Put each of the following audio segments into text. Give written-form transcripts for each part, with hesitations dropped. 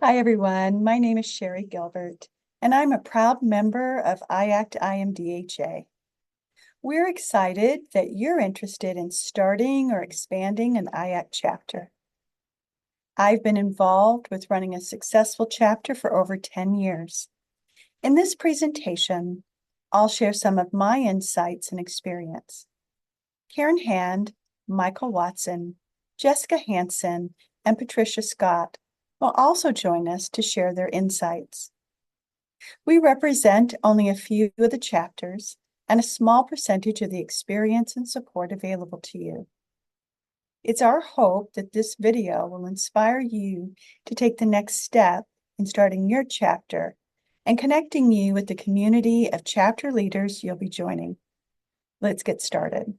Hi, everyone. My name is Sherry Gilbert, and I'm a proud member of IACT IMDHA. We're excited that you're interested in starting or expanding an IACT chapter. I've been involved with running a successful chapter for over 10 years. In this presentation, I'll share some of my insights and experience. Karen Hand, Michael Watson, Jessica Hansen, and Patricia Scott will also join us to share their insights. We represent only a few of the chapters and a small percentage of the experience and support available to you. It's our hope that this video will inspire you to take the next step in starting your chapter and connecting you with the community of chapter leaders you'll be joining. Let's get started.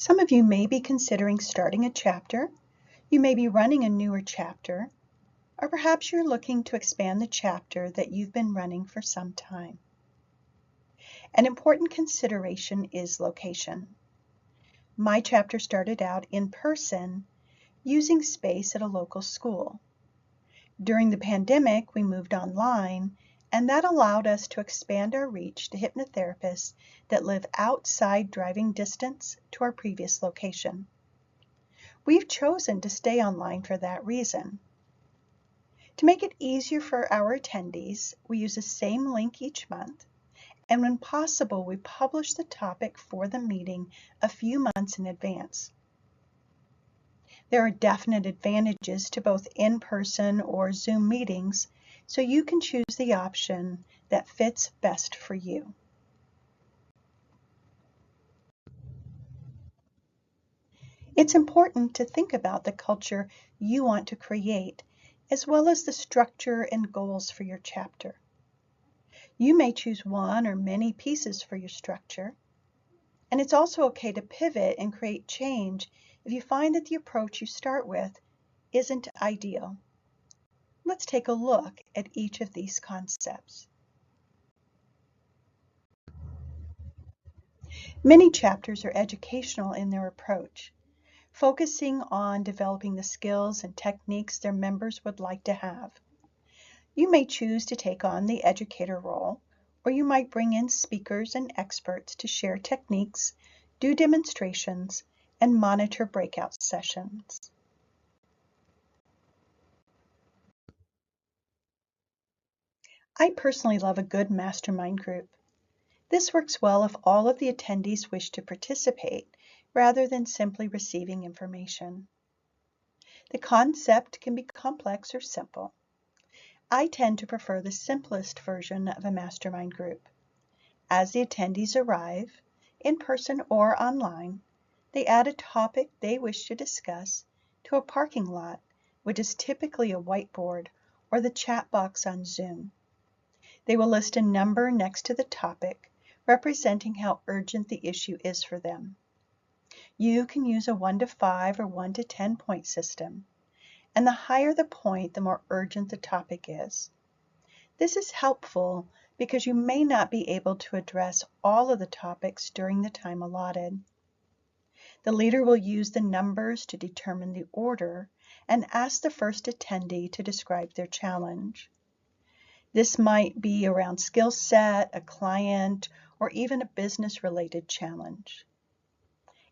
Some of you may be considering starting a chapter. You may be running a newer chapter, or perhaps you're looking to expand the chapter that you've been running for some time. An important consideration is location. My chapter started out in person, using space at a local school. During the pandemic, we moved online, and that allowed us to expand our reach to hypnotherapists that live outside driving distance to our previous location. We've chosen to stay online for that reason. To make it easier for our attendees, we use the same link each month, and when possible, we publish the topic for the meeting a few months in advance. There are definite advantages to both in-person or Zoom meetings, so you can choose the option that fits best for you. It's important to think about the culture you want to create, as well as the structure and goals for your chapter. You may choose one or many pieces for your structure, and it's also okay to pivot and create change if you find that the approach you start with isn't ideal. Let's take a look at each of these concepts. Many chapters are educational in their approach, focusing on developing the skills and techniques their members would like to have. You may choose to take on the educator role, or you might bring in speakers and experts to share techniques, do demonstrations, and monitor breakout sessions. I personally love a good mastermind group. This works well if all of the attendees wish to participate, rather than simply receiving information. The concept can be complex or simple. I tend to prefer the simplest version of a mastermind group. As the attendees arrive, in person or online, they add a topic they wish to discuss to a parking lot, which is typically a whiteboard or the chat box on Zoom. They will list a number next to the topic, representing how urgent the issue is for them. You can use a 1 to 5 or 1 to 10 point system, and the higher the point, the more urgent the topic is. This is helpful because you may not be able to address all of the topics during the time allotted. The leader will use the numbers to determine the order and ask the first attendee to describe their challenge. This might be around skill set, a client, or even a business-related challenge.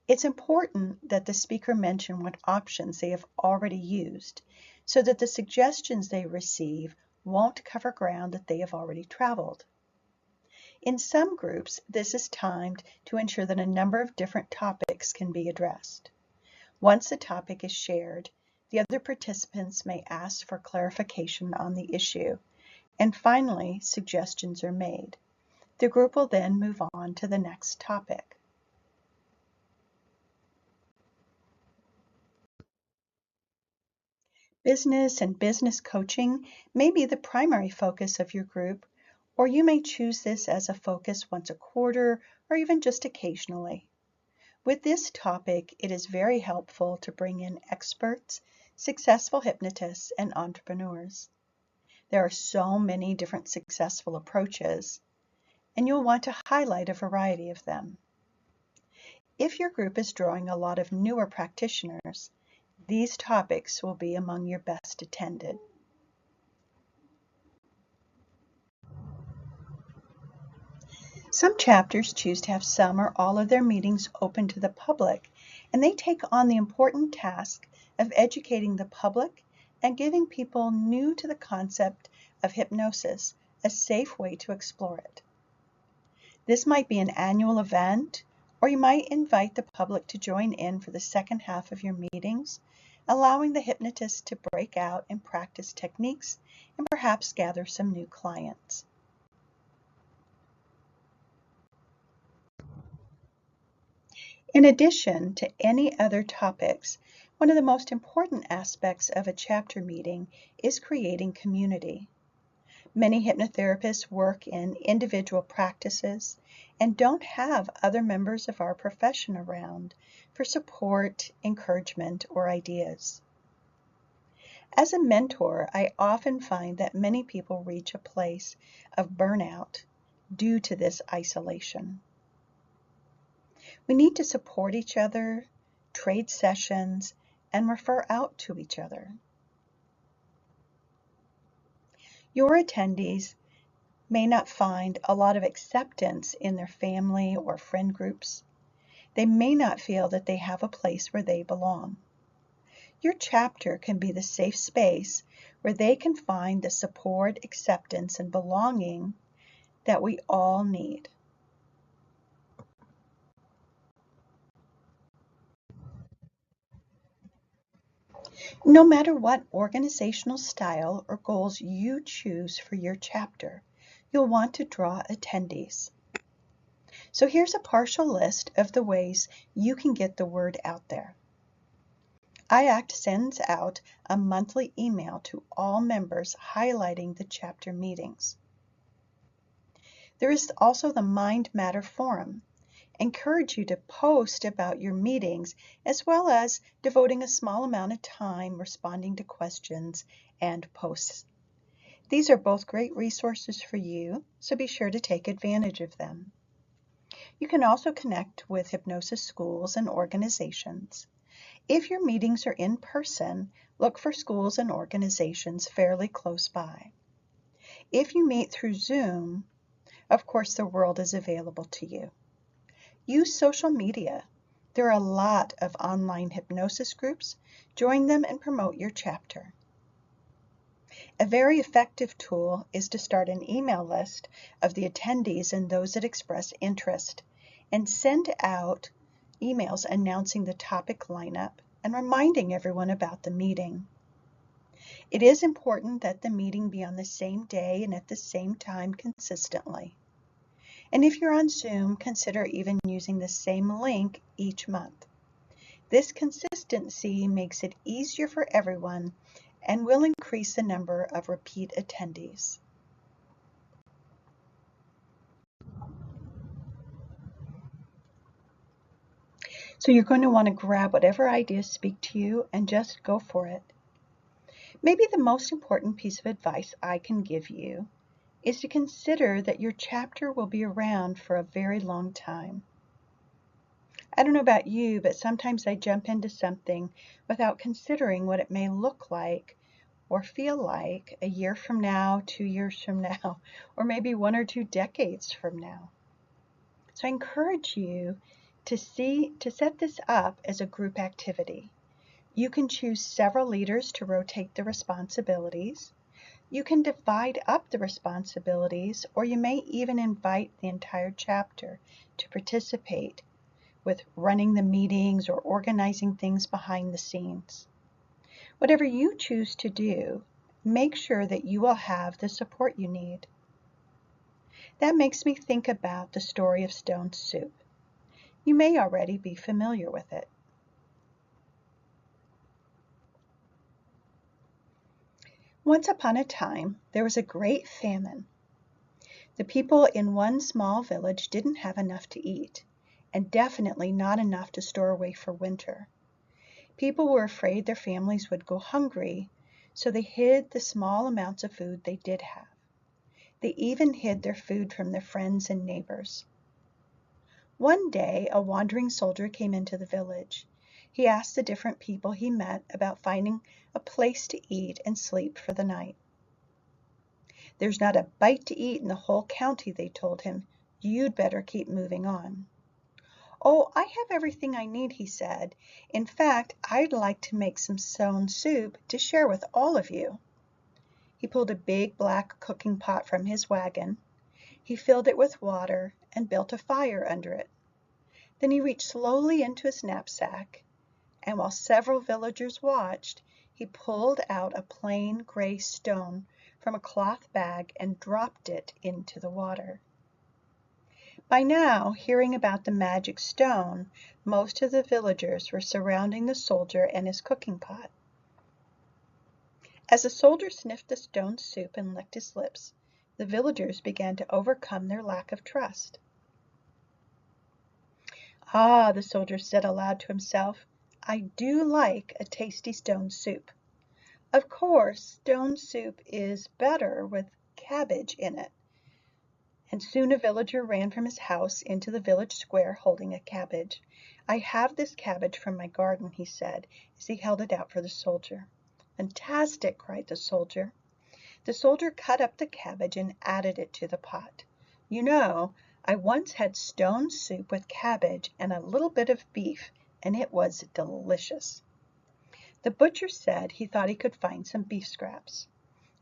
It's important that the speaker mention what options they have already used, so that the suggestions they receive won't cover ground that they have already traveled. In some groups, this is timed to ensure that a number of different topics can be addressed. Once the topic is shared, the other participants may ask for clarification on the issue, and finally, suggestions are made. The group will then move on to the next topic. Business and business coaching may be the primary focus of your group, or you may choose this as a focus once a quarter or even just occasionally. With this topic, it is very helpful to bring in experts, successful hypnotists, and entrepreneurs. There are so many different successful approaches, and you'll want to highlight a variety of them. If your group is drawing a lot of newer practitioners, these topics will be among your best attended. Some chapters choose to have some or all of their meetings open to the public, and they take on the important task of educating the public and giving people new to the concept of hypnosis a safe way to explore it. This might be an annual event, or you might invite the public to join in for the second half of your meetings, allowing the hypnotist to break out and practice techniques and perhaps gather some new clients. In addition to any other topics, one of the most important aspects of a chapter meeting is creating community. Many hypnotherapists work in individual practices and don't have other members of our profession around for support, encouragement, or ideas. As a mentor, I often find that many people reach a place of burnout due to this isolation. We need to support each other, trade sessions, and refer out to each other. Your attendees may not find a lot of acceptance in their family or friend groups. They may not feel that they have a place where they belong. Your chapter can be the safe space where they can find the support, acceptance, and belonging that we all need. No matter what organizational style or goals you choose for your chapter, you'll want to draw attendees. So here's a partial list of the ways you can get the word out there. IACT sends out a monthly email to all members highlighting the chapter meetings. There is also the Mind Matter Forum. Encourage you to post about your meetings as well as devoting a small amount of time responding to questions and posts. These are both great resources for you, so be sure to take advantage of them. You can also connect with hypnosis schools and organizations. If your meetings are in person, look for schools and organizations fairly close by. If you meet through Zoom, of course the world is available to you. Use social media. There are a lot of online hypnosis groups. Join them and promote your chapter. A very effective tool is to start an email list of the attendees and those that express interest, and send out emails announcing the topic lineup and reminding everyone about the meeting. It is important that the meeting be on the same day and at the same time consistently. And if you're on Zoom, consider even using the same link each month. This consistency makes it easier for everyone and will increase the number of repeat attendees. So you're going to want to grab whatever ideas speak to you and just go for it. Maybe the most important piece of advice I can give you is to consider that your chapter will be around for a very long time. I don't know about you, but sometimes I jump into something without considering what it may look like or feel like a year from now, 2 years from now, or maybe 1 or 2 decades from now. So I encourage you to set this up as a group activity. You can choose several leaders to rotate the responsibilities. You can divide up the responsibilities, or you may even invite the entire chapter to participate with running the meetings or organizing things behind the scenes. Whatever you choose to do, make sure that you will have the support you need. That makes me think about the story of Stone Soup. You may already be familiar with it. Once upon a time, there was a great famine. The people in one small village didn't have enough to eat, and definitely not enough to store away for winter. People were afraid their families would go hungry, so they hid the small amounts of food they did have. They even hid their food from their friends and neighbors. One day a wandering soldier came into the village. He asked the different people he met about finding a place to eat and sleep for the night. "There's not a bite to eat in the whole county," they told him. "You'd better keep moving on." "Oh, I have everything I need," he said. "In fact, I'd like to make some stone soup to share with all of you." He pulled a big black cooking pot from his wagon. He filled it with water and built a fire under it. Then he reached slowly into his knapsack, and while several villagers watched, he pulled out a plain gray stone from a cloth bag and dropped it into the water. By now, hearing about the magic stone, most of the villagers were surrounding the soldier and his cooking pot. As the soldier sniffed the stone soup and licked his lips, the villagers began to overcome their lack of trust. "Ah," the soldier said aloud to himself, "I do like a tasty stone soup. Of course, stone soup is better with cabbage in it." And soon a villager ran from his house into the village square holding a cabbage. "I have this cabbage from my garden," he said, as he held it out for the soldier. "Fantastic!" cried the soldier. The soldier cut up the cabbage and added it to the pot. "You know, I once had stone soup with cabbage and a little bit of beef, and it was delicious." The butcher said he thought he could find some beef scraps.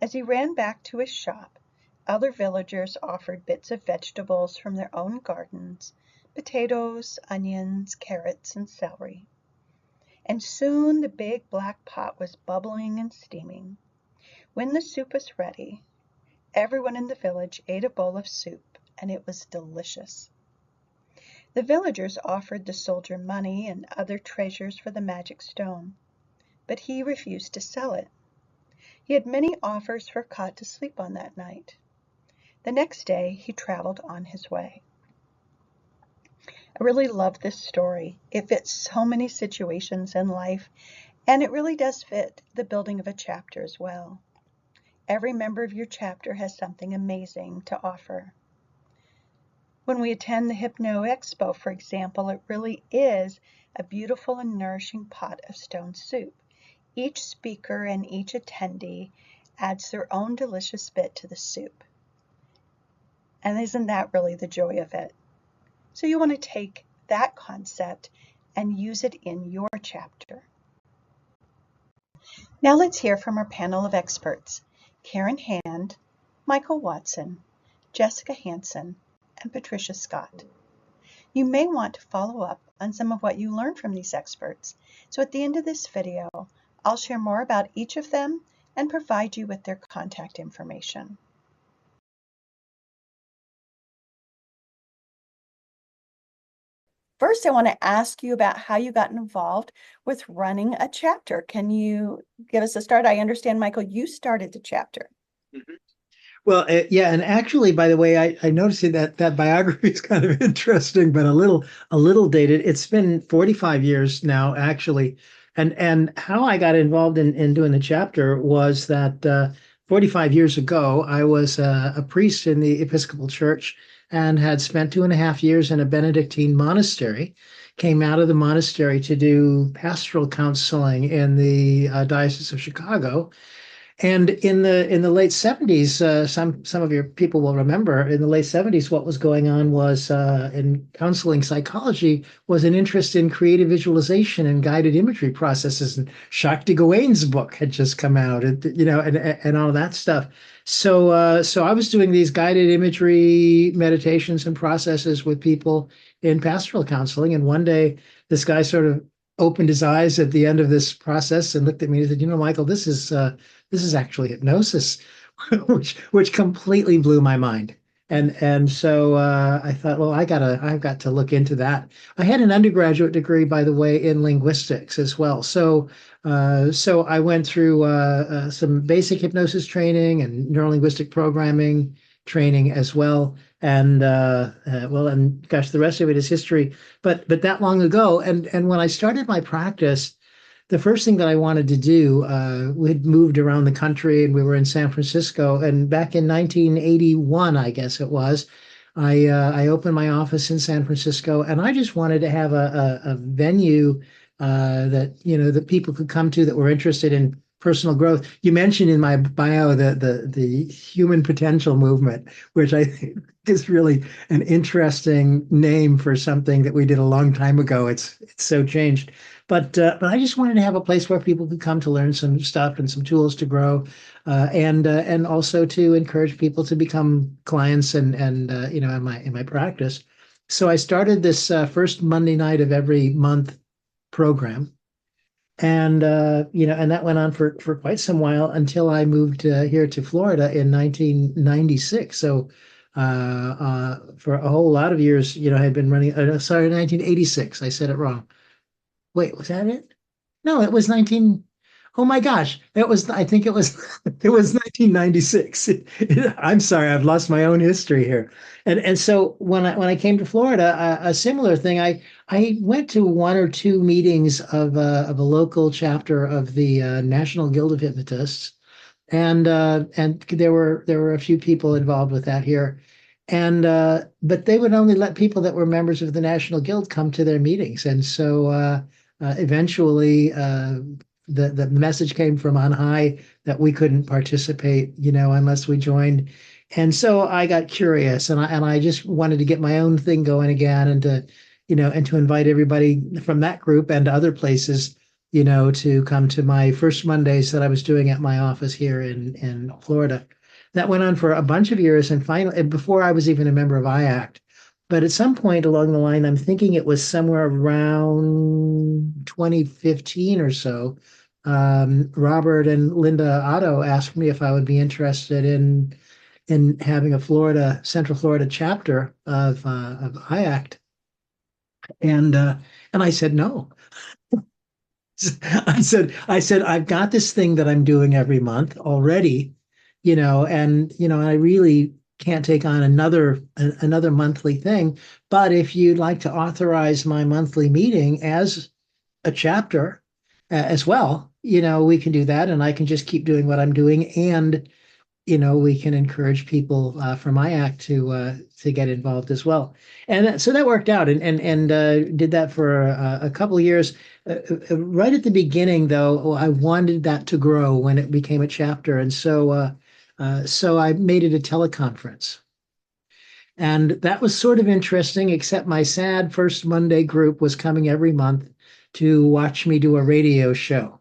As he ran back to his shop, other villagers offered bits of vegetables from their own gardens, potatoes, onions, carrots, and celery. And soon the big black pot was bubbling and steaming. When the soup was ready, everyone in the village ate a bowl of soup, and it was delicious. The villagers offered the soldier money and other treasures for the magic stone, but he refused to sell it. He had many offers for a cot to sleep on that night. The next day he traveled on his way. I really love this story. It fits so many situations in life, and it really does fit the building of a chapter as well. Every member of your chapter has something amazing to offer. When we attend the Hypno Expo, for example, it really is a beautiful and nourishing pot of stone soup. Each speaker and each attendee adds their own delicious bit to the soup. And isn't that really the joy of it? So you want to take that concept and use it in your chapter. Now let's hear from our panel of experts, Karen Hand, Michael Watson, Jessica Hansen, and Patricia Scott. You may want to follow up on some of what you learned from these experts. So at the end of this video, I'll share more about each of them and provide you with their contact information. First, I want to ask you about how you got involved with running a chapter. Can you give us a start? I understand, Michael, you started the chapter. Mhm. Well, yeah, and actually, by the way, I noticed that biography is kind of interesting, but a little dated. It's been 45 years now, actually, and how I got involved in doing the chapter was that 45 years ago, I was a priest in the Episcopal Church and had spent 2.5 years in a Benedictine monastery. Came out of the monastery to do pastoral counseling in the Diocese of Chicago. And in the late 70s, some of your people will remember in the late 70s, what was going on was in counseling psychology was an interest in creative visualization and guided imagery processes. And Jacques de Gouin's book had just come out, and all that stuff. So I was doing these guided imagery meditations and processes with people in pastoral counseling. And one day, this guy sort of opened his eyes at the end of this process and looked at me and said, Michael, this is actually hypnosis, which completely blew my mind. And so I thought, well, I've got to look into that. I had an undergraduate degree, by the way, in linguistics as well. So I went through some basic hypnosis training and neurolinguistic programming training as well. And gosh, the rest of it is history. But that long ago, and when I started my practice, the first thing that I wanted to do, we'd moved around the country and we were in San Francisco. And back in 1981, I guess it was, I opened my office in San Francisco, and I just wanted to have a venue that that people could come to that were interested in personal growth. You mentioned in my bio the human potential movement, which I think is really an interesting name for something that we did a long time ago. It's so changed. But I just wanted to have a place where people could come to learn some stuff and some tools to grow, and also to encourage people to become clients and in my practice. So I started this first Monday night of every month program, and and that went on for quite some while until I moved here to Florida in 1996. So for a whole lot of years, I had been running. Sorry, 1986. I said it wrong. Wait, was that it? No, it was 19. Oh my gosh, I think it was, it was 1996. I'm sorry, I've lost my own history here. And so when I came to Florida, a similar thing, I went to one or two meetings of a local chapter of the National Guild of Hypnotists, and there were a few people involved with that here. And but they would only let people that were members of the National Guild come to their meetings. And so eventually the message came from on high that we couldn't participate, unless we joined. And so I got curious, and I just wanted to get my own thing going again, and to invite everybody from that group and other places, to come to my first Mondays that I was doing at my office here in Florida. That went on for a bunch of years, and finally, before I was even a member of IACT. But at some point along the line, I'm thinking it was somewhere around 2015 or so, Robert and Linda Otto asked me if I would be interested in having a Central Florida chapter of IACT, and I said no. I said I've got this thing that I'm doing every month already, and I really can't take on another monthly thing. But if you'd like to authorize my monthly meeting as a chapter as well, we can do that, and I can just keep doing what I'm doing, and we can encourage people from IACT to get involved as well. And so that worked out, and did that for a couple of years. Right at the beginning, though, I wanted that to grow when it became a chapter, and so I made it a teleconference. And that was sort of interesting, except my sad first Monday group was coming every month to watch me do a radio show.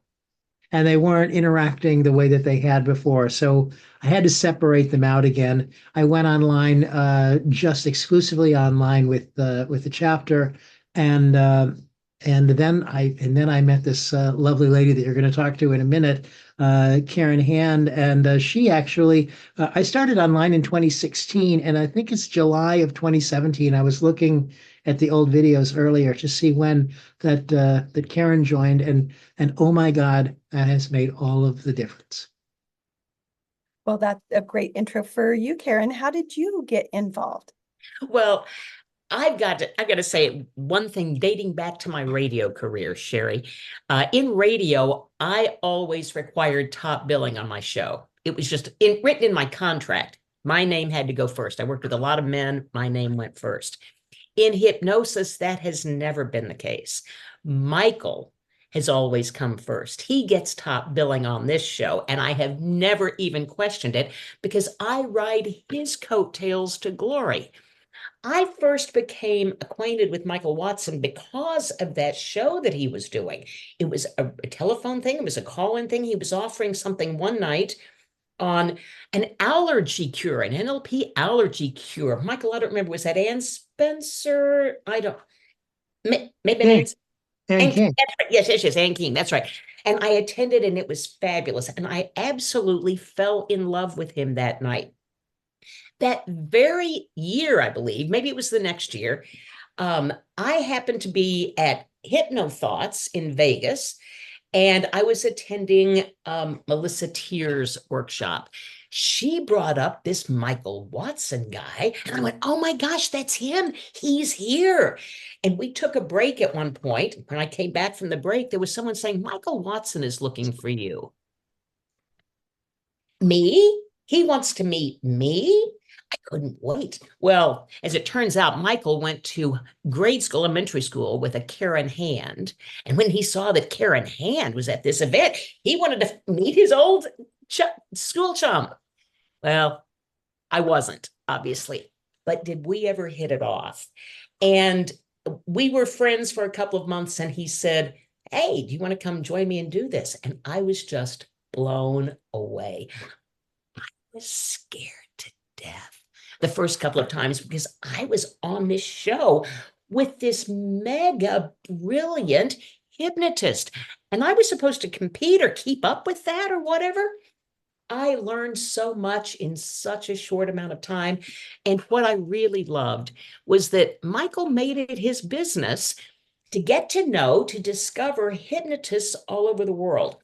And they weren't interacting the way that they had before. So I had to separate them out again. I went online, just exclusively online with the chapter, and and then I met this lovely lady that you're going to talk to in a minute, Karen Hand, and she actually I started online in 2016, and I think it's July of 2017. I was looking at the old videos earlier to see when that Karen joined, and oh my God, that has made all of the difference. Well, that's a great intro for you, Karen. How did you get involved? Well, I've got to say one thing dating back to my radio career, Sherry. In radio, I always required top billing on my show. It was just written in my contract. My name had to go first. I worked with a lot of men. My name went first. In hypnosis, that has never been the case. Michael has always come first. He gets top billing on this show, and I have never even questioned it because I ride his coattails to glory. I first became acquainted with Michael Watson because of that show that he was doing. It was a telephone thing, it was a call-in thing. He was offering something one night on an allergy cure, an NLP allergy cure. Michael, I don't remember, was that Ann Spencer? I don't, maybe King. Ann King. That's right. Yes, Ann King, that's right. And I attended, and it was fabulous. And I absolutely fell in love with him that night. That very year, I believe, maybe it was the next year, I happened to be at Hypno Thoughts in Vegas, and I was attending Melissa Tier's workshop. She brought up this Michael Watson guy, and I went, oh my gosh, that's him. He's here. And we took a break at one point. When I came back from the break, there was someone saying, Michael Watson is looking for you. Me? He wants to meet me? I couldn't wait. Well, as it turns out, Michael went to grade school, elementary school with a Karen Hand. And when he saw that Karen Hand was at this event, he wanted to meet his old school chum. Well, I wasn't, obviously, but did we ever hit it off? And we were friends for a couple of months, and he said, "Hey, do you want to come join me and do this?" And I was just blown away. I was scared to death the first couple of times because I was on this show with this mega brilliant hypnotist, and I was supposed to compete or keep up with that or whatever. I learned so much in such a short amount of time. And what I really loved was that Michael made it his business to get to know, to discover hypnotists all over the world.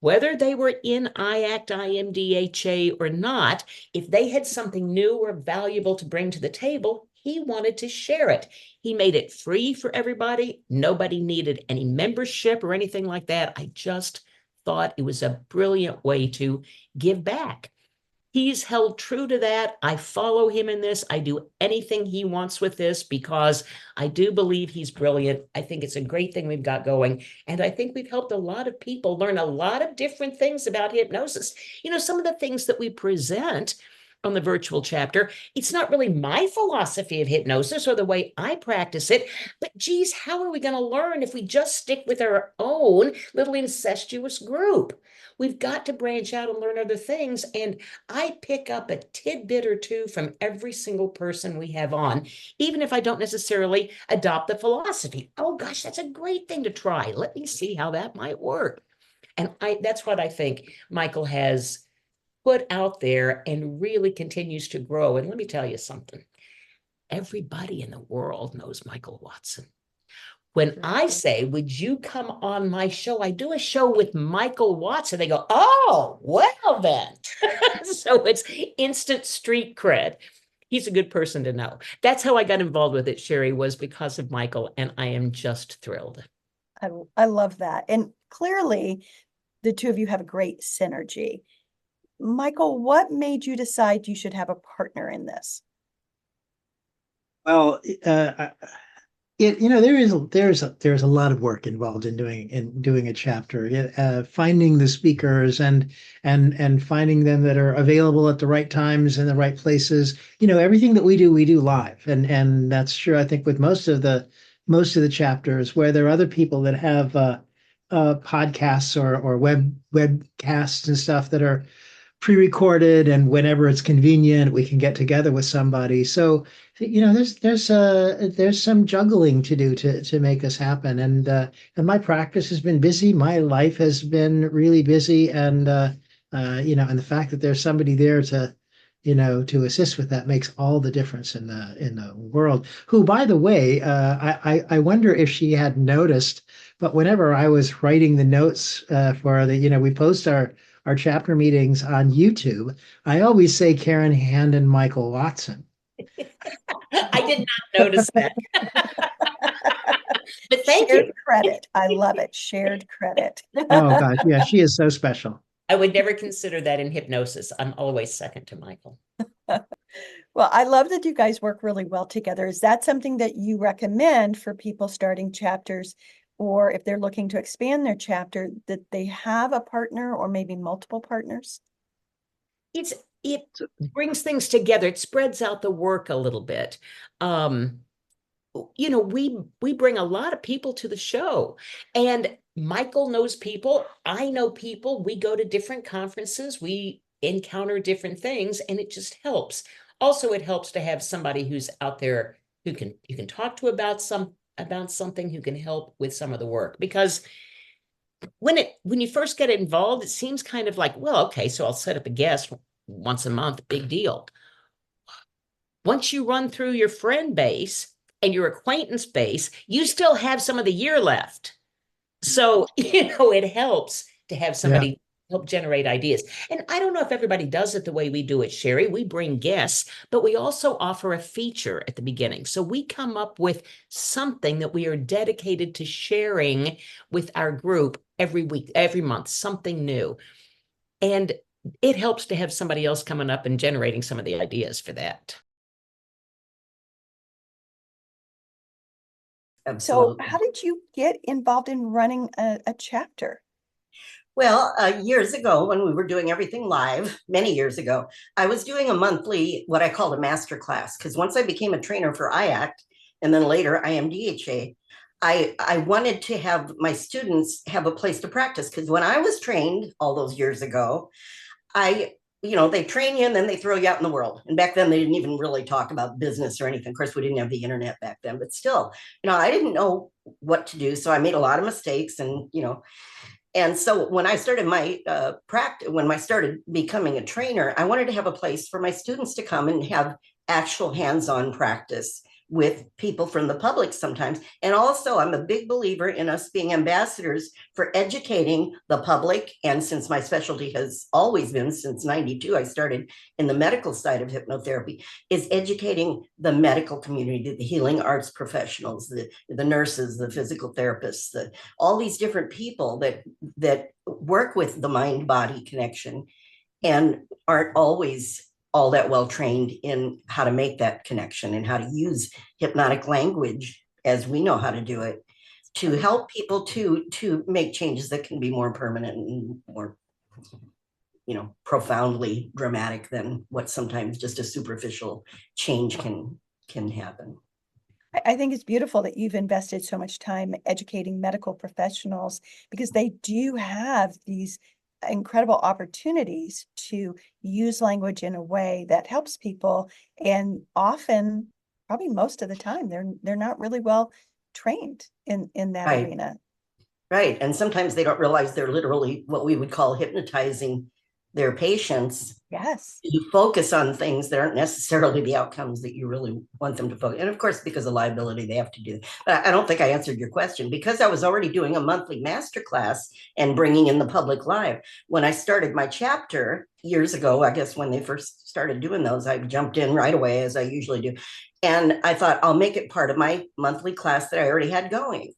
Whether they were in IACT, IMDHA or not, if they had something new or valuable to bring to the table, he wanted to share it. He made it free for everybody. Nobody needed any membership or anything like that. I just thought it was a brilliant way to give back. He's held true to that. I follow him in this. I do anything he wants with this because I do believe he's brilliant. I think it's a great thing we've got going. And I think we've helped a lot of people learn a lot of different things about hypnosis. You know, some of the things that we present on the virtual chapter, it's not really my philosophy of hypnosis or the way I practice it, but geez, how are we going to learn if we just stick with our own little incestuous group? We've got to branch out and learn other things. And I pick up a tidbit or two from every single person we have on, even if I don't necessarily adopt the philosophy. Oh gosh, that's a great thing to try. Let me see how that might work. And that's what I think Michael has put out there and really continues to grow. And let me tell you something. Everybody in the world knows Michael Watson. When I say, "Would you come on my show?" I do a show with Michael Watson. They go, "Oh, well then." So it's instant street cred. He's a good person to know. That's how I got involved with it, Sherry, was because of Michael, and I am just thrilled. I love that. And clearly, the two of you have a great synergy. Michael, what made you decide you should have a partner in this? Well, there's a lot of work involved in doing a chapter. Finding the speakers and finding them that are available at the right times and the right places. Everything that we do live, and that's true. I think with most of the chapters where there are other people that have podcasts or webcasts and stuff that are pre-recorded, and whenever it's convenient we can get together with somebody. So there's some juggling to do to make this happen, and my practice has been busy, my life has been really busy, and and the fact that there's somebody there to assist with that makes all the difference in the world. Who, by the way, I wonder if she had noticed, but whenever I was writing the notes for we post our chapter meetings on YouTube, I always say Karen Hand and Michael Watson. I did not notice that. But thank Shared you. credit. I love it. Shared credit. Oh gosh, yeah, she is so special. I would never consider that in hypnosis. I'm always second to Michael. Well, I love that you guys work really well together. Is that something that you recommend for people starting chapters, or if they're looking to expand their chapter, that they have a partner or maybe multiple partners? It brings things together. It spreads out the work a little bit. We bring a lot of people to the show, and Michael knows people. I know people. We go to different conferences. We encounter different things, and it just helps. Also, it helps to have somebody who's out there who you can talk to about something, who can help with some of the work. Because when you first get involved, it seems kind of like, well, okay, so I'll set up a guest once a month, big deal. Once you run through your friend base and your acquaintance base, you still have some of the year left. So, it helps to have somebody help generate ideas. And I don't know if everybody does it the way we do it, Sherry. We bring guests, but we also offer a feature at the beginning. So we come up with something that we are dedicated to sharing with our group every week, every month, something new. And it helps to have somebody else coming up and generating some of the ideas for that. So Absolutely. how did you get involved in running a chapter? Well, years ago, when we were doing everything live, many years ago, I was doing a monthly, what I called a master class, because once I became a trainer for IACT and then later IMDHA, I wanted to have my students have a place to practice. Because when I was trained all those years ago, they train you and then they throw you out in the world. And back then they didn't even really talk about business or anything. Of course, we didn't have the internet back then, but still, I didn't know what to do. So I made a lot of mistakes and so when I started my practice, when I started becoming a trainer, I wanted to have a place for my students to come and have actual hands-on practice with people from the public sometimes. And also, I'm a big believer in us being ambassadors for educating the public. And since my specialty has always been, since 92, I started in the medical side of hypnotherapy, is educating the medical community, the healing arts professionals, the nurses, the physical therapists, all these different people that work with the mind-body connection and aren't always all that well trained in how to make that connection and how to use hypnotic language as we know how to do it to help people to make changes that can be more permanent and more profoundly dramatic than what sometimes just a superficial change can happen. I think it's beautiful that you've invested so much time educating medical professionals, because they do have these incredible opportunities to use language in a way that helps people. And often, probably most of the time, they're not really well trained in that Right. arena. Right. And sometimes they don't realize they're literally what we would call hypnotizing their patients. Yes. You focus on things that aren't necessarily the outcomes that you really want them to focus. And of course, because of liability, they have to do that. But I don't think I answered your question, because I was already doing a monthly masterclass and bringing in the public live. When I started my chapter years ago, I guess when they first started doing those, I jumped in right away, as I usually do. And I thought, I'll make it part of my monthly class that I already had going.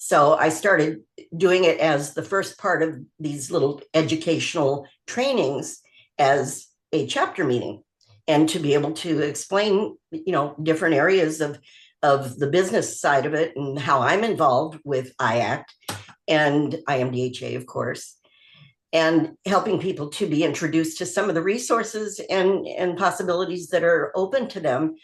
So I started doing it as the first part of these little educational trainings as a chapter meeting, and to be able to explain, different areas of the business side of it and how I'm involved with IACT and IMDHA, of course, and helping people to be introduced to some of the resources and possibilities that are open to them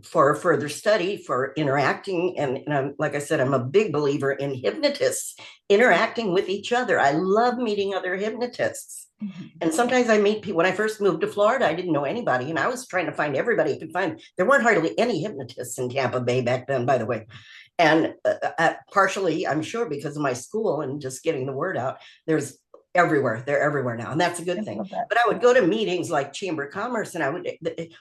for further study, for interacting. And I'm, like I said, I'm a big believer in hypnotists interacting with each other. I love meeting other hypnotists. Mm-hmm. And sometimes I meet people. When I first moved to Florida, I didn't know anybody, and I was trying to find everybody I could find. There weren't hardly any hypnotists in Tampa Bay back then, by the way. And partially, I'm sure, because of my school and just getting the word out, they're everywhere now, and that's a good thing. But I would go to meetings like Chamber of Commerce, and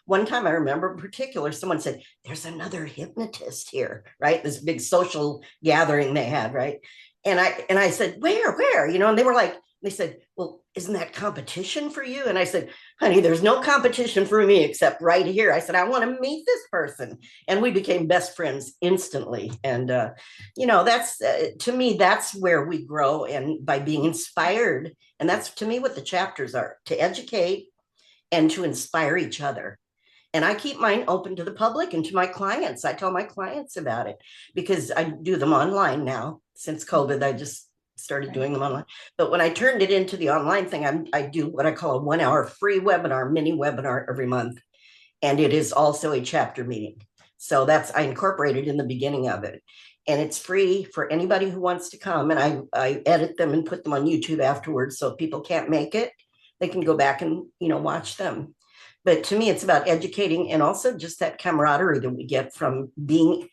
one time I remember in particular, someone said, there's another hypnotist here, right? This big social gathering they had, right? And I said, where, and they said, well, isn't that competition for you? And I said, honey, there's no competition for me except right here. I said, I want to meet this person. And we became best friends instantly. And, that's, to me, that's where we grow, and by being inspired. And that's, to me, what the chapters are, to educate and to inspire each other. And I keep mine open to the public and to my clients. I tell my clients about it, because I do them online now. Since COVID, I just started doing them online. But when I turned it into the online thing, I do what I call a 1 hour free webinar, mini webinar every month. And it is also a chapter meeting. So I incorporated in the beginning of it. And it's free for anybody who wants to come. And I edit them and put them on YouTube afterwards. So if people can't make it, they can go back and, watch them. But to me, it's about educating, and also just that camaraderie that we get from being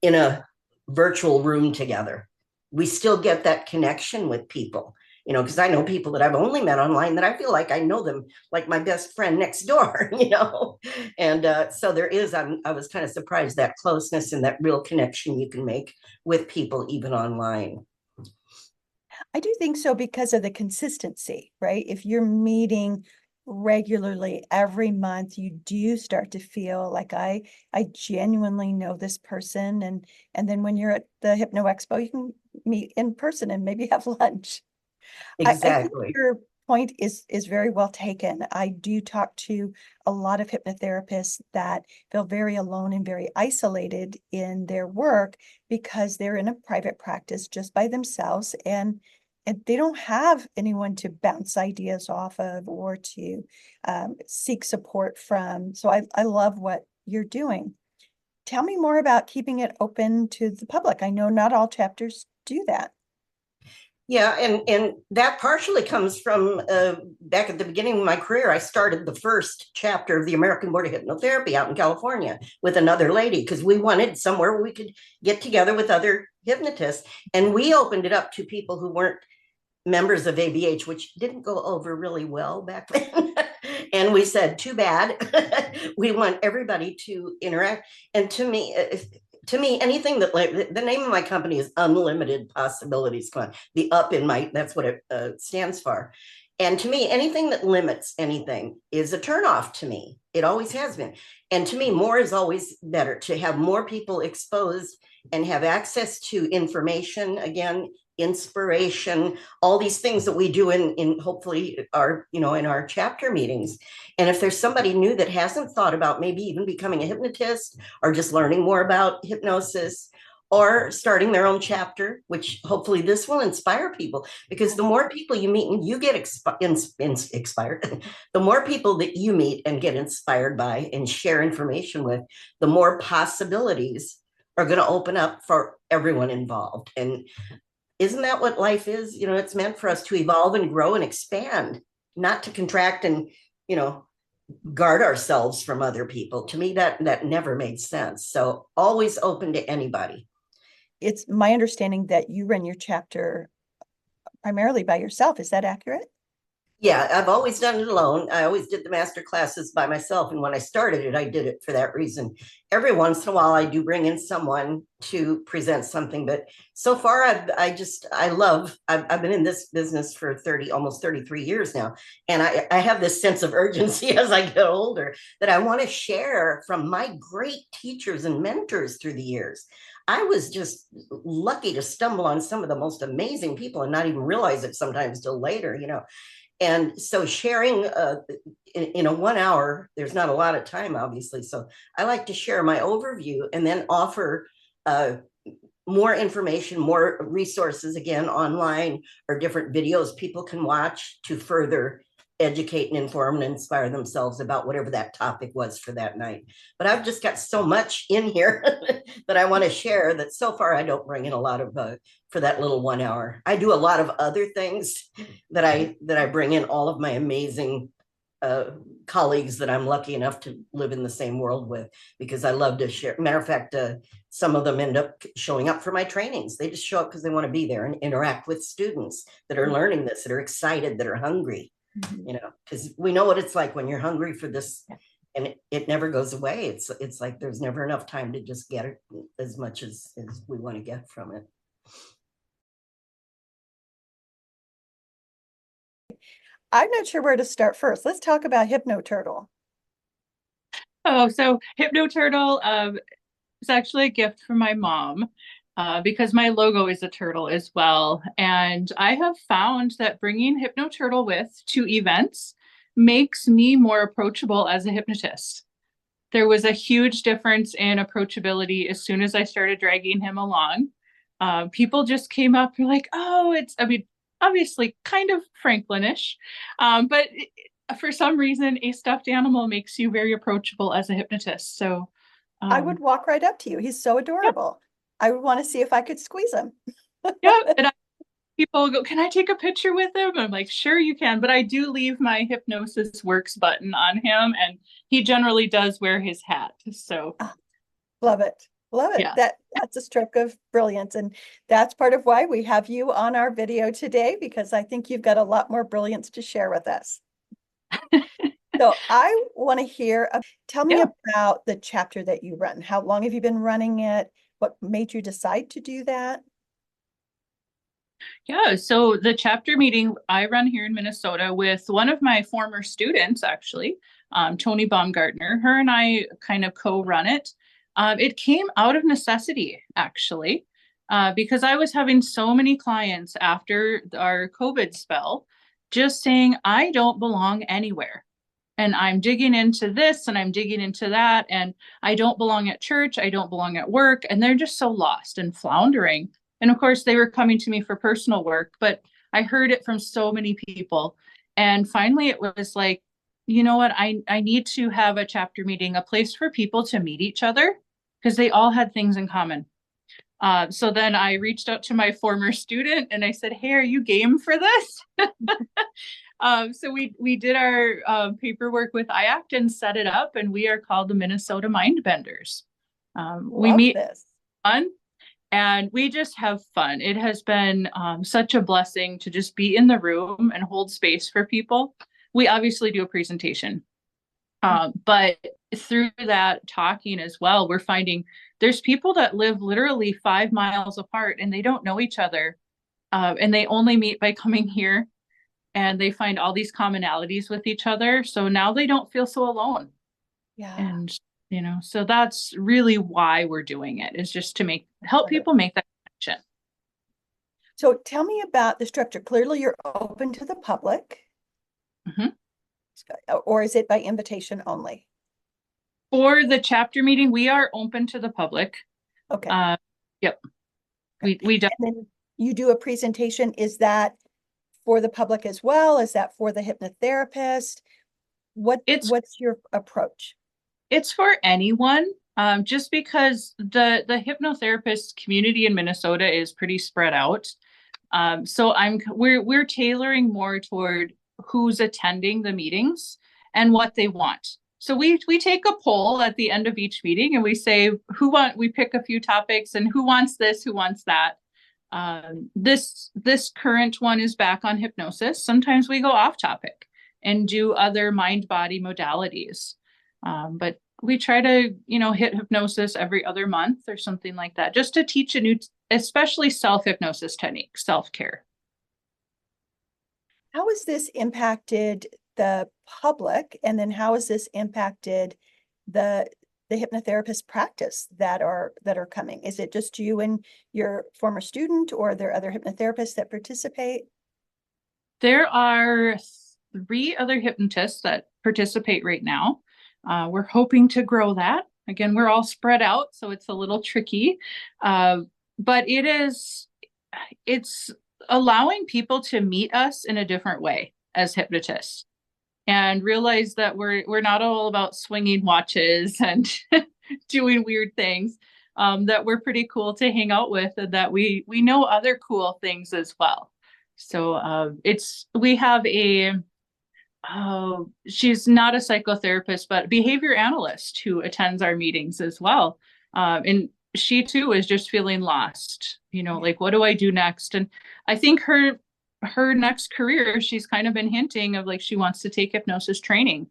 in a virtual room together. We still get that connection with people, because I know people that I've only met online that I feel like I know them like my best friend next door, And so there is, I was kind of surprised, that closeness and that real connection you can make with people even online. I do think so, because of the consistency, right? If you're meeting regularly every month, you do start to feel like I genuinely know this person. And then when you're at the Hypno Expo, you can meet in person and maybe have lunch. Exactly. I think your point is very well taken. I do talk to a lot of hypnotherapists that feel very alone and very isolated in their work because they're in a private practice just by themselves, and they don't have anyone to bounce ideas off of or to seek support from. So I love what you're doing. Tell me more about keeping it open to the public. I know not all chapters do that. Yeah, and that partially comes from back at the beginning of my career. I started the first chapter of the American Board of Hypnotherapy out in California with another lady because we wanted somewhere where we could get together with other hypnotists, and we opened it up to people who weren't members of ABH, which didn't go over really well back then. And we said, too bad. We want everybody to interact. And to me, anything that, like, the name of my company is Unlimited Possibilities Club. The up in my, that's what it stands for. And to me, anything that limits anything is a turnoff to me. It always has been. And to me, more is always better. To have more people exposed and have access to information, again, inspiration, all these things that we do in hopefully our, in our chapter meetings. And if there's somebody new that hasn't thought about maybe even becoming a hypnotist or just learning more about hypnosis or starting their own chapter, which hopefully this will inspire people, because the more people you meet and you get inspired, the more people that you meet and get inspired by and share information with, the more possibilities are going to open up for everyone involved. And isn't that what life is? It's meant for us to evolve and grow and expand, not to contract and, guard ourselves from other people. To me, that never made sense. So always open to anybody. It's my understanding that you run your chapter primarily by yourself. Is that accurate? Yeah, I've always done it alone. I always did the master classes by myself. And when I started it, I did it for that reason. Every once in a while, I do bring in someone to present something. But so far, I've been in this business for almost 33 years now. And I have this sense of urgency as I get older that I want to share from my great teachers and mentors through the years. I was just lucky to stumble on some of the most amazing people and not even realize it sometimes till later, And so sharing in a 1 hour, there's not a lot of time, obviously. So I like to share my overview and then offer more information, more resources, again, online or different videos people can watch to further educate and inform and inspire themselves about whatever that topic was for that night. But I've just got so much in here that I want to share that so far I don't bring in a lot of for that little 1 hour. I do a lot of other things that I bring in all of my amazing colleagues that I'm lucky enough to live in the same world with, because I love to share. Matter of fact, some of them end up showing up for my trainings. They just show up because they want to be there and interact with students that are learning this, that are excited, that are hungry. Because we know what it's like when you're hungry for this, and it never goes away. It's like there's never enough time to just get it as much as we want to get from it. I'm not sure where to start first. Let's talk about HypnoTurtle. Oh, so HypnoTurtle is actually a gift from my mom. Because my logo is a turtle as well. And I have found that bringing HypnoTurtle with to events makes me more approachable as a hypnotist. There was a huge difference in approachability as soon as I started dragging him along. People just came up and like, oh, obviously kind of Franklin-ish, but for some reason, a stuffed animal makes you very approachable as a hypnotist. So I would walk right up to you. He's so adorable. Yeah. I would want to see if I could squeeze him. Yeah, and people go, can I take a picture with him? I'm like, sure you can, but I do leave my Hypnosis Works button on him, and he generally does wear his hat. So love it. Love it. Yeah. That's a stroke of brilliance. And that's part of why we have you on our video today, because I think you've got a lot more brilliance to share with us. So I want to hear, tell me about the chapter that you run. How long have you been running it? What made you decide to do that? Yeah, so the chapter meeting I run here in Minnesota with one of my former students, actually, Tony Baumgartner. Her and I kind of co-run it. It came out of necessity, actually, because I was having so many clients after our COVID spell just saying, I don't belong anywhere. And I'm digging into this and I'm digging into that. And I don't belong at church. I don't belong at work. And they're just so lost and floundering. And of course, they were coming to me for personal work, but I heard it from so many people. And finally, it was like, you know what? I need to have a chapter meeting, a place for people to meet each other because they all had things in common. So then I reached out to my former student and I said, hey, are you game for this? So we did our paperwork with IACT and set it up, and we are called the Minnesota Mindbenders. We meet fun and we just have fun. It has been such a blessing to just be in the room and hold space for people. We obviously do a presentation, but through that talking as well, we're finding there's people that live literally 5 miles apart and they don't know each other, and they only meet by coming here. And they find all these commonalities with each other. So now they don't feel so alone. Yeah. And, so that's really why we're doing it, is just to help people make that connection. So tell me about the structure. Clearly you're open to the public. Or is it by invitation only? For the chapter meeting, we are open to the public. Okay. Yep. We do. And then you do a presentation. Is that for the public as well? Is that for the hypnotherapist? What's your approach? It's for anyone, just because the hypnotherapist community in Minnesota is pretty spread out. So we're tailoring more toward who's attending the meetings and what they want. So we take a poll at the end of each meeting and we say we pick a few topics and who wants this, who wants that. This current one is back on hypnosis. Sometimes we go off topic and do other mind-body modalities. But we try to, hit hypnosis every other month or something like that, just to teach a new, especially self-hypnosis technique, self-care. How has this impacted the public? And then how has this impacted the hypnotherapist practice that are coming? Is it just you and your former student, or are there other hypnotherapists that participate? There are 3 other hypnotists that participate right now. We're hoping to grow that. Again, we're all spread out, so it's a little tricky. But it's allowing people to meet us in a different way as hypnotists. And realize that we're not all about swinging watches and doing weird things, that we're pretty cool to hang out with, and that we know other cool things as well. So we have she's not a psychotherapist, but behavior analyst who attends our meetings as well. And she too is just feeling lost, like, what do I do next? And I think her next career, she's kind of been hinting of like she wants to take hypnosis training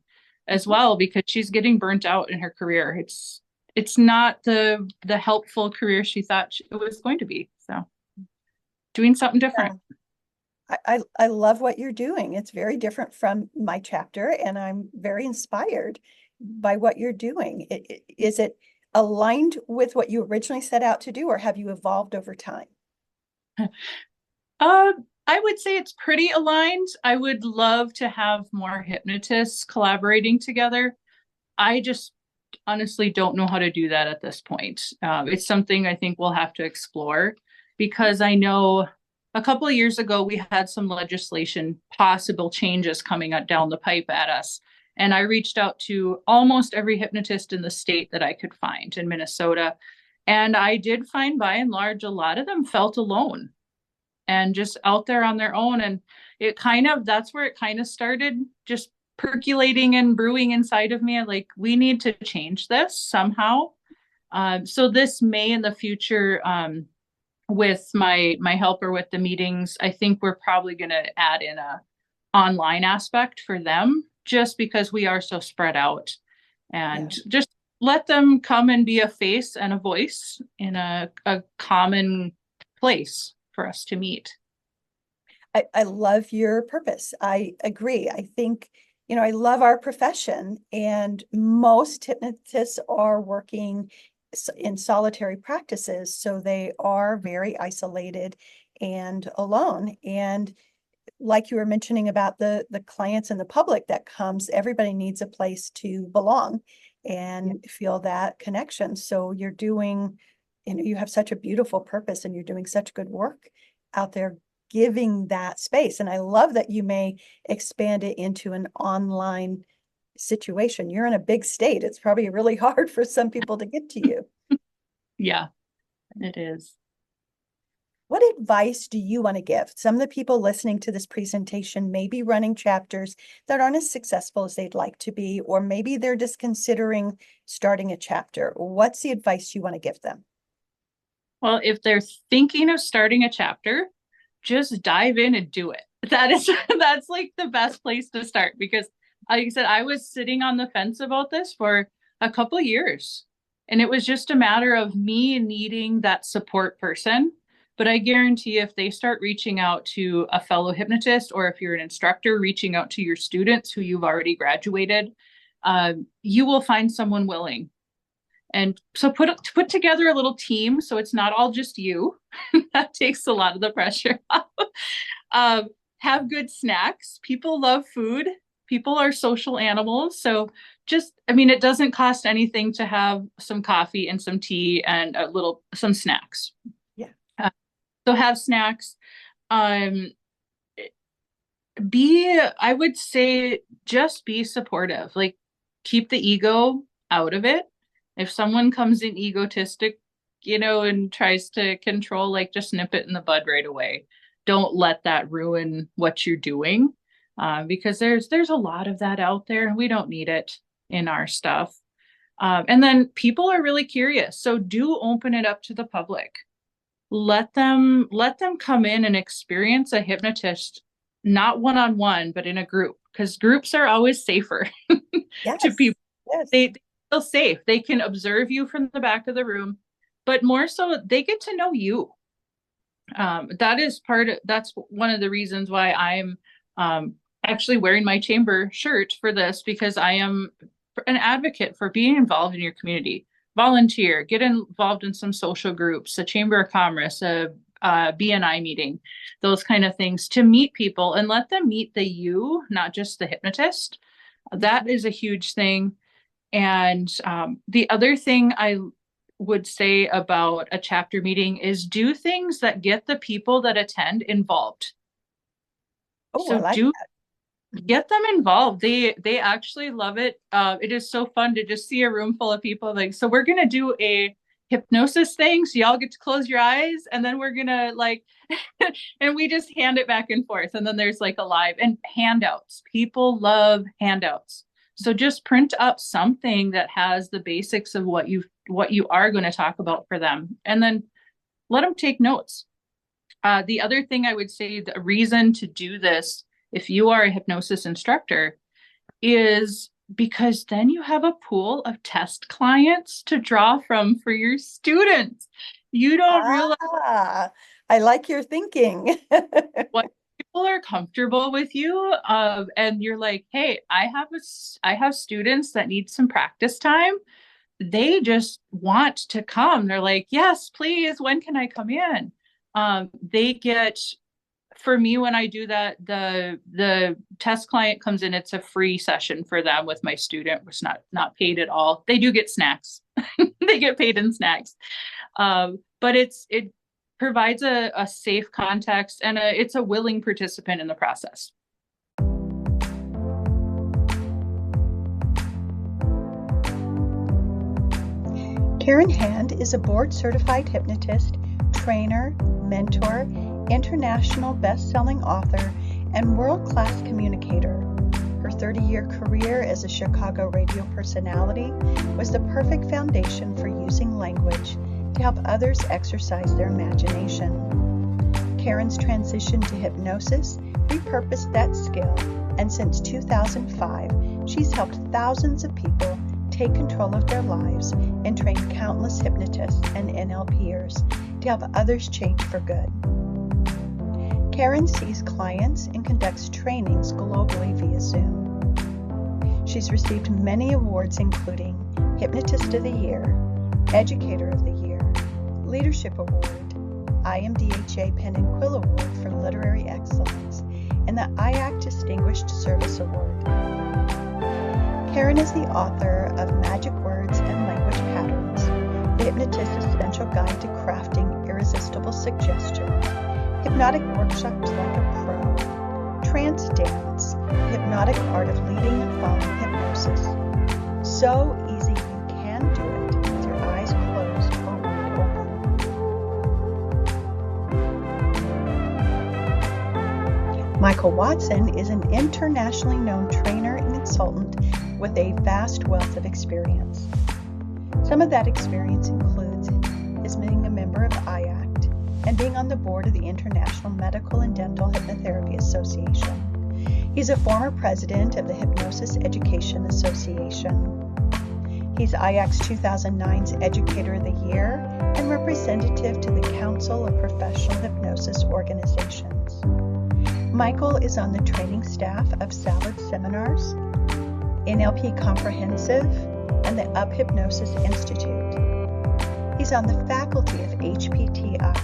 as well, because she's getting burnt out in her career. It's not the helpful career she thought it was going to be. So doing something different. Yeah. I love what you're doing. It's very different from my chapter, and I'm very inspired by what you're doing. Is it aligned with what you originally set out to do, or have you evolved over time? I would say it's pretty aligned. I would love to have more hypnotists collaborating together. I just honestly don't know how to do that at this point. It's something I think we'll have to explore, because I know a couple of years ago, we had some legislation, possible changes coming down the pipe at us. And I reached out to almost every hypnotist in the state that I could find in Minnesota. And I did find, by and large, a lot of them felt alone and just out there on their own. And that's where it kind of started just percolating and brewing inside of me. Like, we need to change this somehow. So this may in the future, with my helper with the meetings, I think we're probably going to add in a online aspect for them, just because we are so spread out, and just let them come and be a face and a voice in a common place for us to meet. I love your purpose. I agree. I think, I love our profession, and most hypnotists are working in solitary practices. So they are very isolated and alone. And like you were mentioning about the clients and the public that comes, everybody needs a place to belong and feel that connection. So you're doing, you have such a beautiful purpose and you're doing such good work out there giving that space. And I love that you may expand it into an online situation. You're in a big state. It's probably really hard for some people to get to you. Yeah, it is. What advice do you want to give? Some of the people listening to this presentation may be running chapters that aren't as successful as they'd like to be, or maybe they're just considering starting a chapter. What's the advice you want to give them? Well, if they're thinking of starting a chapter, just dive in and do it. That's like the best place to start, because like I said, I was sitting on the fence about this for a couple of years, and it was just a matter of me needing that support person. But I guarantee if they start reaching out to a fellow hypnotist, or if you're an instructor, reaching out to your students who you've already graduated, you will find someone willing. And so put together a little team, so it's not all just you. That takes a lot of the pressure off. Have good snacks. People love food. People are social animals. So it doesn't cost anything to have some coffee and some tea and some snacks. So have snacks. I would say just be supportive. Like, keep the ego out of it. If someone comes in egotistic, and tries to control, like, just nip it in the bud right away. Don't let that ruin what you're doing, because there's a lot of that out there, and we don't need it in our stuff. And then people are really curious, so do open it up to the public. Let them come in and experience a hypnotist, not one-on-one, but in a group, because groups are always safer to people. Yes. They feel safe. They can observe you from the back of the room, but more so they get to know you. That's one of the reasons why I'm actually wearing my chamber shirt for this, because I am an advocate for being involved in your community. Volunteer, get involved in some social groups, a Chamber of Commerce, a BNI meeting, those kind of things, to meet people and let them meet the you, not just the hypnotist. That is a huge thing. And the other thing I would say about a chapter meeting is do things that get the people that attend involved. Oh, so I like that. Get them involved. They actually love it. It is so fun to just see a room full of people. Like, so we're going to do a hypnosis thing. So y'all get to close your eyes, and then we're going to and we just hand it back and forth. And then there's like a live and handouts. People love handouts. So just print up something that has the basics of what you are going to talk about for them, and then let them take notes. The other thing I would say, the reason to do this, if you are a hypnosis instructor, is because then you have a pool of test clients to draw from for your students. You don't realize. I like your thinking. What people are comfortable with you, and you're like, hey, I have students that need some practice time. They just want to come. They're like, yes, please. When can I come in? They get. For me, when I do that, the test client comes in, it's a free session for them with my student, which is not paid at all. They do get snacks. They get paid in snacks. But it provides a safe context, and it's a willing participant in the process. Karen Hand is a board-certified hypnotist, trainer, mentor, international best-selling author, and world-class communicator. Her 30-year career as a Chicago radio personality was the perfect foundation for using language to help others exercise their imagination. Karen's transition to hypnosis repurposed that skill, and since 2005, she's helped thousands of people take control of their lives and trained countless hypnotists and NLPers to help others change for good. Karen sees clients and conducts trainings globally via Zoom. She's received many awards, including Hypnotist of the Year, Educator of the Year, Leadership Award, IMDHA Pen and Quill Award for Literary Excellence, and the IACT Distinguished Service Award. Karen is the author of Magic Words and Language Patterns, The Hypnotist's Essential Guide to Crafting Irresistible Suggestions, Hypnotic Workshops Like a Pro, Trance Dance, The Hypnotic Art of Leading and Following Hypnosis. So easy you can do it with your eyes closed or wide open. Michael Watson is an internationally known trainer and consultant with a vast wealth of experience. Some of that experience includes his being a member of IACT and being on the board of the International Medical and Dental Hypnotherapy Association. He's a former president of the Hypnosis Education Association. He's IACT's 2009's Educator of the Year and representative to the Council of Professional Hypnosis Organizations. Michael is on the training staff of Salad Seminars, NLP Comprehensive, and the Up Hypnosis Institute. He's on the faculty of HPTI.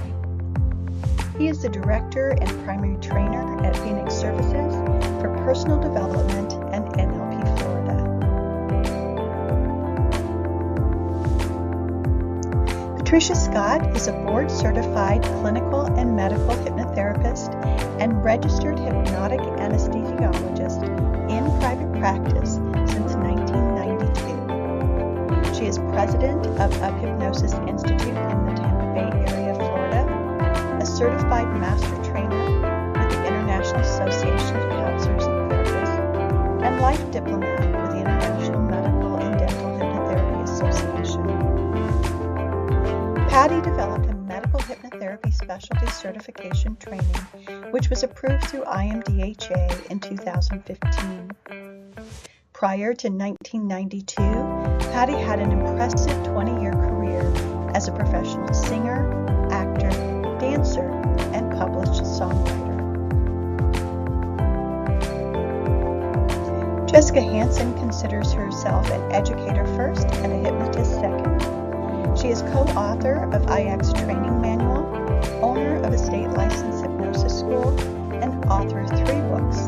He is the director and primary trainer at Phoenix Services for Personal Development and NLP Florida. Patricia Scott is a board-certified clinical and medical hypnotherapist and registered hypnotic anesthesiologist in private practice since 1992. She is president of Up Hypnosis Institute in the Tampa Bay area of Florida, a certified master trainer with the International Association of Counselors and Therapists, and life diplomat with the International Medical and Dental Hypnotherapy Association. Patty developed a medical hypnotherapy specialty certification training, which was approved through IMDHA in 2015. Prior to 1992, Patty had an impressive 20-year career as a professional singer, actor, dancer, and published songwriter. Jessica Hansen considers herself an educator first and a hypnotist second. She is co-author of IACT's training manual, owner of a state-licensed hypnosis school, and author of 3 books,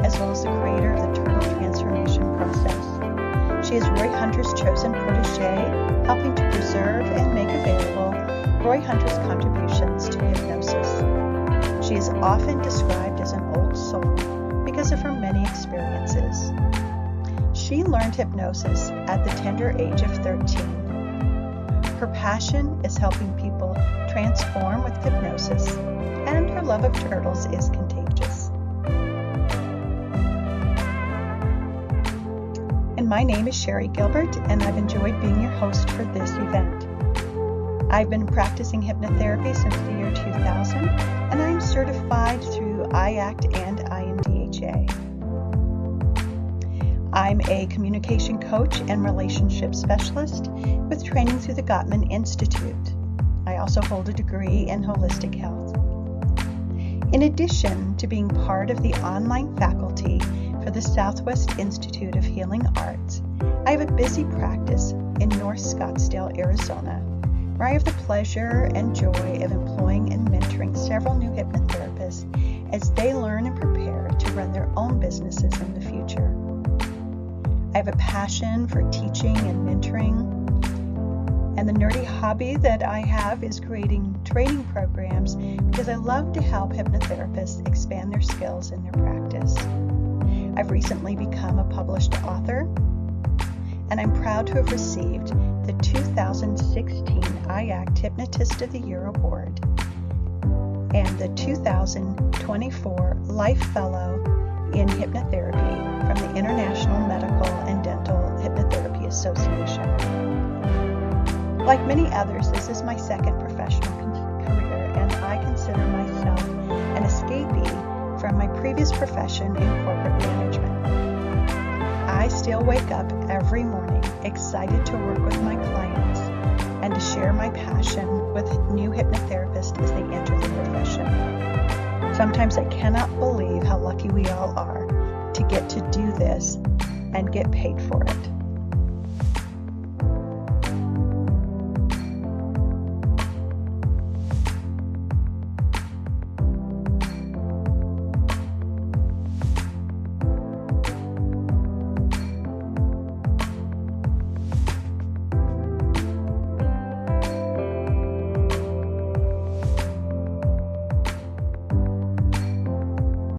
as well as the creator of the Turtle Transformation Process. She is Roy Hunter's chosen protege, helping to preserve and make available Roy Hunter's contributions to hypnosis. She is often described as an old soul because of her many experiences. She learned hypnosis at the tender age of 13. Her passion is helping people transform with hypnosis, and her love of turtles is contagious. And my name is Sherry Gilbert, and I've enjoyed being your host for this event. I've been practicing hypnotherapy since the year 2000, and I'm certified through IACT and IMDHA. I'm a communication coach and relationship specialist with training through the Gottman Institute. I also hold a degree in holistic health. In addition to being part of the online faculty for the Southwest Institute of Healing Arts, I have a busy practice in North Scottsdale, Arizona, where I have the pleasure and joy of employing and mentoring several new hypnotherapists as they learn and prepare to run their own businesses in the future. I have a passion for teaching and mentoring, and the nerdy hobby that I have is creating training programs because I love to help hypnotherapists expand their skills in their practice. I've recently become a published author, and I'm proud to have received the 2016 IACT Hypnotist of the Year Award and the 2024 Life Fellow in Hypnotherapy from the International Medical and Dental Hypnotherapy Association. Like many others, this is my second professional career, and I consider myself an escapee from my previous profession in corporate management. I still wake up every morning excited to work with my clients and to share my passion with new hypnotherapists as they enter the profession. Sometimes I cannot believe how lucky we all are to get to do this and get paid for it.